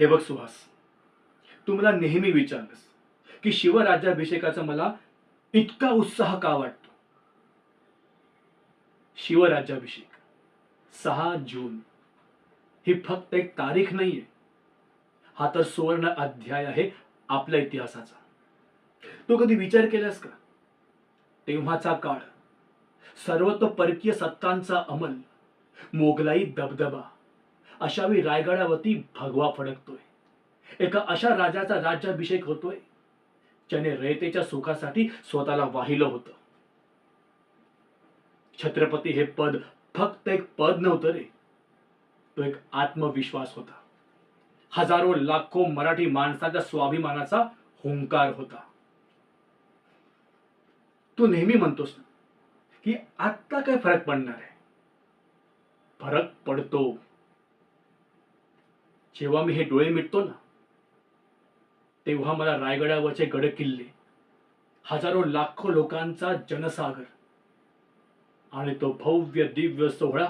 हे बघ सुहास, तू मला नेहमी विचारलंस की शिवराज्याभिषेकाचा मला इतका उत्साह का वाटतो. शिवराज्याभिषेक 6 जून ही फक्त एक तारीख नाहीये, हा तर सुवर्ण अध्याय आहे आपल्या इतिहासाचा. तो कधी विचार केलास का? तेव्हाचा काळ, सर्वतो परकीय सत्तांचा अंमल, मोगलाई दबदबा, अशावेळी रायगडावरती भगवा फडकतोय. एका अशा राजाचा राज्याभिषेक होतोय ज्याने रयतेच्या सुखासाठी स्वतःला वाहिलं होतं. छत्रपती हे पद फक्त एक पद नव्हतं रे, तो एक आत्मविश्वास होता. हजारो लाखो मराठी माणसाच्या स्वाभिमानाचा हुंकार होता. तू नेहमी म्हणतोस ना की आत्ता काय फरक पडणार आहे. फरक पडतो. जेव्हा मी हे डोळे मिटतो ना, तेव्हा मला रायगडावरचे गड किल्ले, हजारो लाखो लोकांचा जनसागर आणि तो भव्य दिव्य सोहळा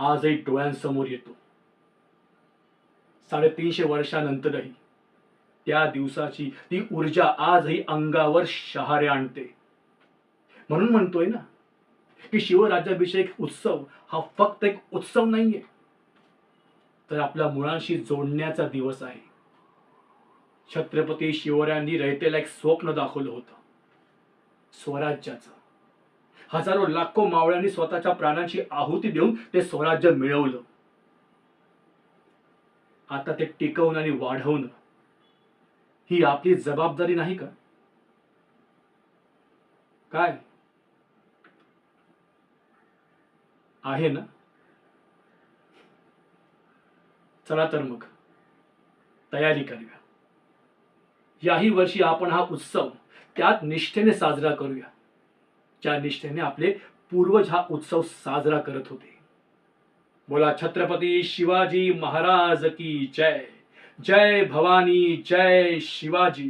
आजही डोळ्यांसमोर येतो. 350 वर्षानंतरही त्या दिवसाची ती ऊर्जा आजही अंगावर शहारे आणते. म्हणून म्हणतोय ना की शिवराज्याभिषेक उत्सव हा फक्त एक उत्सव नाहीये, तर आपल्या मुळांशी जोडण्याचा दिवस आहे. छत्रपती शिवरायांनी रयतेला एक स्वप्न दाखवलं होतं, स्वराज्याचं. हजारो लाखो मावळ्यांनी स्वतःच्या प्राणांची आहुती देऊन ते स्वराज्य मिळवलं. आता ते टिकवणं आणि वाढवणं ही आपली जबाबदारी नाही का? काय आहे ना? चला तर मग तयारी करूया. याही वर्षी आपण हा उत्सव त्यात निष्ठेने साजरा करूया, ज्या निष्ठेने आपले पूर्वज हा उत्सव साजरा करत होते. बोला छत्रपती शिवाजी महाराज की जय. जय भवानी, जय शिवाजी.